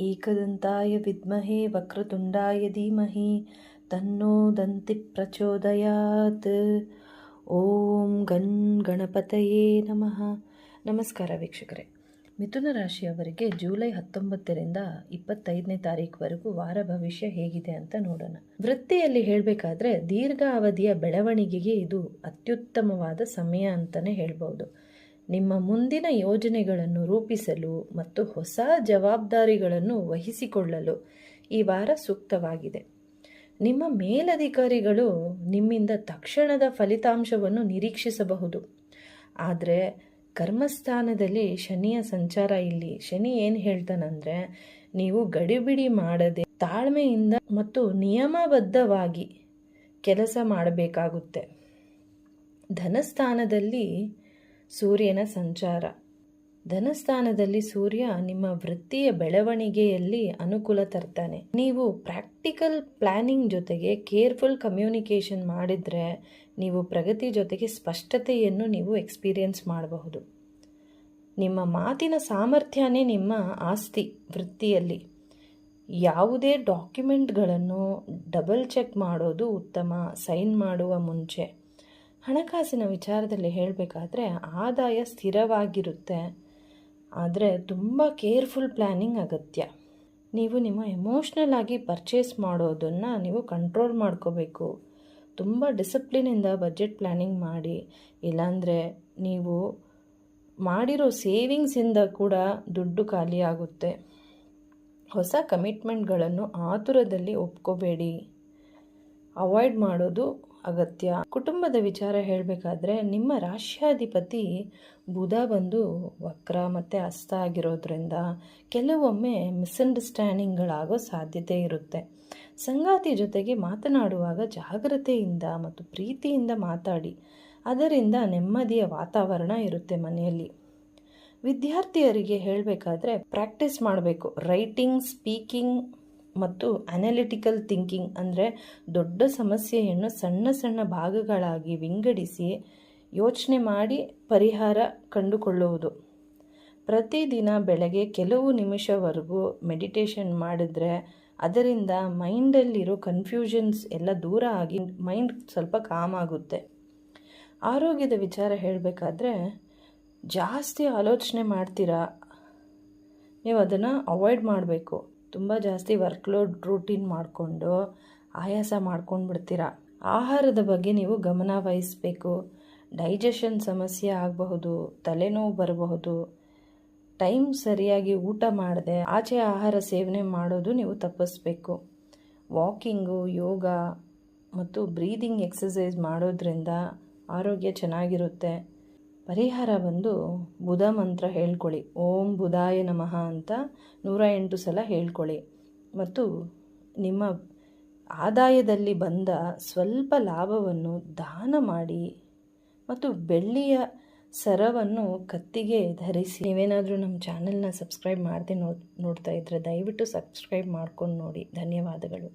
ಏಕದಂತಾಯ ವಿದ್ಮಹೇ ವಕ್ರತುಂಡಾಯ ಧೀಮಹಿ ತನ್ನೋ ದಂತಿ ಪ್ರಚೋದಯಾತ್. ಓಂ ಗಣಪತಯೇ ನಮಃ. ನಮಸ್ಕಾರ ವೀಕ್ಷಕರೇ. ಮಿಥುನ ರಾಶಿಯವರಿಗೆ ಜುಲೈ 19ರಿಂದ 25ನೇ ತಾರೀಕುವರೆಗೂ ವಾರ ಭವಿಷ್ಯ ಹೇಗಿದೆ ಅಂತ ನೋಡೋಣ. ವೃತ್ತಿಯಲ್ಲಿ ಹೇಳಬೇಕಾದ್ರೆ ದೀರ್ಘಾವಧಿಯ ಬೆಳವಣಿಗೆಗೆ ಇದು ಅತ್ಯುತ್ತಮವಾದ ಸಮಯ ಅಂತಲೇ ಹೇಳ್ಬೋದು. ನಿಮ್ಮ ಮುಂದಿನ ಯೋಜನೆಗಳನ್ನು ರೂಪಿಸಲು ಮತ್ತು ಹೊಸ ಜವಾಬ್ದಾರಿಗಳನ್ನು ವಹಿಸಿಕೊಳ್ಳಲು ಈ ವಾರ ಸೂಕ್ತವಾಗಿದೆ. ನಿಮ್ಮ ಮೇಲಧಿಕಾರಿಗಳು ನಿಮ್ಮಿಂದ ತಕ್ಷಣದ ಫಲಿತಾಂಶವನ್ನು ನಿರೀಕ್ಷಿಸಬಹುದು. ಆದರೆ ಕರ್ಮಸ್ಥಾನದಲ್ಲಿ ಶನಿಯ ಸಂಚಾರ ಇಲ್ಲಿ. ಶನಿ ಏನು ಹೇಳ್ತಾನಂದರೆ, ನೀವು ಗಡಿಬಿಡಿ ಮಾಡದೆ ತಾಳ್ಮೆಯಿಂದ ಮತ್ತು ನಿಯಮಬದ್ಧವಾಗಿ ಕೆಲಸ ಮಾಡಬೇಕಾಗುತ್ತೆ. ಧನಸ್ಥಾನದಲ್ಲಿ ಸೂರ್ಯನ ಸಂಚಾರ. ಧನಸ್ಥಾನದಲ್ಲಿ ಸೂರ್ಯ ನಿಮ್ಮ ವೃತ್ತಿಯ ಬೆಳವಣಿಗೆಯಲ್ಲಿ ಅನುಕೂಲ ತರ್ತಾನೆ. ನೀವು ಪ್ರಾಕ್ಟಿಕಲ್ ಪ್ಲಾನಿಂಗ್ ಜೊತೆಗೆ ಕೇರ್ಫುಲ್ ಕಮ್ಯುನಿಕೇಷನ್ ಮಾಡಿದರೆ ನೀವು ಪ್ರಗತಿ ಜೊತೆಗೆ ಸ್ಪಷ್ಟತೆಯನ್ನು ನೀವು ಎಕ್ಸ್ಪೀರಿಯನ್ಸ್ ಮಾಡಬಹುದು. ನಿಮ್ಮ ಮಾತಿನ ಸಾಮರ್ಥ್ಯನೇ ನಿಮ್ಮ ಆಸ್ತಿ. ವೃತ್ತಿಯಲ್ಲಿ ಯಾವುದೇ ಡಾಕ್ಯುಮೆಂಟ್ಗಳನ್ನು ಡಬಲ್ ಚೆಕ್ ಮಾಡೋದು ಉತ್ತಮ, ಸೈನ್ ಮಾಡುವ ಮುಂಚೆ. ಹಣಕಾಸಿನ ವಿಚಾರದಲ್ಲಿ ಹೇಳಬೇಕಾದ್ರೆ ಆದಾಯ ಸ್ಥಿರವಾಗಿರುತ್ತೆ, ಆದರೆ ತುಂಬ ಕೇರ್ಫುಲ್ ಪ್ಲ್ಯಾನಿಂಗ್ ಅಗತ್ಯ. ನೀವು ನಿಮ್ಮ ಎಮೋಷ್ನಲ್ ಆಗಿ ಪರ್ಚೇಸ್ ಮಾಡೋದನ್ನು ನೀವು ಕಂಟ್ರೋಲ್ ಮಾಡ್ಕೋಬೇಕು. ತುಂಬ ಡಿಸಿಪ್ಲಿನಿಂದ ಬಜೆಟ್ ಪ್ಲ್ಯಾನಿಂಗ್ ಮಾಡಿ, ಇಲ್ಲಾಂದರೆ ನೀವು ಮಾಡಿರೋ ಸೇವಿಂಗ್ಸಿಂದ ಕೂಡ ದುಡ್ಡು ಖಾಲಿ ಆಗುತ್ತೆ. ಹೊಸ ಕಮಿಟ್ಮೆಂಟ್ಗಳನ್ನು ಆತುರದಲ್ಲಿ ಒಪ್ಕೋಬೇಡಿ, ಅವಾಯ್ಡ್ ಮಾಡೋದು ಅಗತ್ಯ. ಕುಟುಂಬದ ವಿಚಾರ ಹೇಳಬೇಕಾದ್ರೆ ನಿಮ್ಮ ರಾಶ್ಯಾಧಿಪತಿ ಬುಧ ಬಂದು ವಕ್ರ ಮತ್ತು ಅಸ್ತ ಆಗಿರೋದ್ರಿಂದ ಕೆಲವೊಮ್ಮೆ ಮಿಸ್ಅಂಡರ್ಸ್ಟ್ಯಾಂಡಿಂಗ್ಗಳಾಗೋ ಸಾಧ್ಯತೆ ಇರುತ್ತೆ. ಸಂಗಾತಿ ಜೊತೆಗೆ ಮಾತನಾಡುವಾಗ ಜಾಗ್ರತೆಯಿಂದ ಮತ್ತು ಪ್ರೀತಿಯಿಂದ ಮಾತಾಡಿ, ಅದರಿಂದ ನೆಮ್ಮದಿಯ ವಾತಾವರಣ ಇರುತ್ತೆ ಮನೆಯಲ್ಲಿ. ವಿದ್ಯಾರ್ಥಿಯರಿಗೆ ಹೇಳಬೇಕಾದ್ರೆ ಪ್ರಾಕ್ಟೀಸ್ ಮಾಡಬೇಕು. ರೈಟಿಂಗ್, ಸ್ಪೀಕಿಂಗ್ ಮತ್ತು ಅನಾಲಿಟಿಕಲ್ ಥಿಂಕಿಂಗ್ ಅಂದರೆ ದೊಡ್ಡ ಸಮಸ್ಯೆಯನ್ನು ಸಣ್ಣ ಸಣ್ಣ ಭಾಗಗಳಾಗಿ ವಿಂಗಡಿಸಿ ಯೋಚನೆ ಮಾಡಿ ಪರಿಹಾರ ಕಂಡುಕೊಳ್ಳುವುದು. ಪ್ರತಿದಿನ ಬೆಳಗ್ಗೆ ಕೆಲವು ನಿಮಿಷವರೆಗೂ ಮೆಡಿಟೇಷನ್ ಮಾಡಿದ್ರೆ ಅದರಿಂದ ಮೈಂಡಲ್ಲಿರೋ ಕನ್ಫ್ಯೂಷನ್ಸ್ ಎಲ್ಲ ದೂರ ಆಗಿ ಮೈಂಡ್ ಸ್ವಲ್ಪ ಕಾಮ್ ಆಗುತ್ತೆ. ಆರೋಗ್ಯದ ವಿಚಾರ ಹೇಳಬೇಕಾದ್ರೆ ಜಾಸ್ತಿ ಆಲೋಚನೆ ಮಾಡ್ತೀರಾ, ನೀವು ಅದನ್ನು ಅವಾಯ್ಡ್ ಮಾಡಬೇಕು. ತುಂಬ ಜಾಸ್ತಿ ವರ್ಕ್ಲೋಡ್ ರೂಟೀನ್ ಮಾಡಿಕೊಂಡು ಆಯಾಸ ಮಾಡ್ಕೊಂಡು ಬಿಡ್ತೀರಾ. ಆಹಾರದ ಬಗ್ಗೆ ನೀವು ಗಮನ ವಹಿಸಬೇಕು. ಡೈಜೆಷನ್ ಸಮಸ್ಯೆ ಆಗಬಹುದು, ತಲೆನೋವು ಬರಬಹುದು. ಟೈಮ್ ಸರಿಯಾಗಿ ಊಟ ಮಾಡದೆ ಆಚೆ ಆಹಾರ ಸೇವನೆ ಮಾಡೋದು ನೀವು ತಪ್ಪಿಸ್ಬೇಕು. ವಾಕಿಂಗು, ಯೋಗ ಮತ್ತು ಬ್ರೀದಿಂಗ್ ಎಕ್ಸಸೈಸ್ ಮಾಡೋದ್ರಿಂದ ಆರೋಗ್ಯ ಚೆನ್ನಾಗಿರುತ್ತೆ. ಪರಿಹಾರ ಬಂದು ಬುಧ ಮಂತ್ರ ಹೇಳ್ಕೊಳ್ಳಿ. ಓಂ ಬುಧಾಯ ನಮಃ ಅಂತ 108 ಸಲ ಹೇಳ್ಕೊಳ್ಳಿ. ಮತ್ತು ನಿಮ್ಮ ಆದಾಯದಲ್ಲಿ ಬಂದ ಸ್ವಲ್ಪ ಲಾಭವನ್ನು ದಾನ ಮಾಡಿ ಮತ್ತು ಬೆಳ್ಳಿಯ ಸರವನ್ನು ಕತ್ತಿಗೆ ಧರಿಸಿ. ನೀವೇನಾದರೂ ನಮ್ಮ ಚಾನೆಲ್ನ ಸಬ್ಸ್ಕ್ರೈಬ್ ಮಾಡದೆ ನೋಡ್ತಾ ಇದ್ದರೆ ದಯವಿಟ್ಟು ಸಬ್ಸ್ಕ್ರೈಬ್ ಮಾಡ್ಕೊಂಡು ನೋಡಿ. ಧನ್ಯವಾದಗಳು.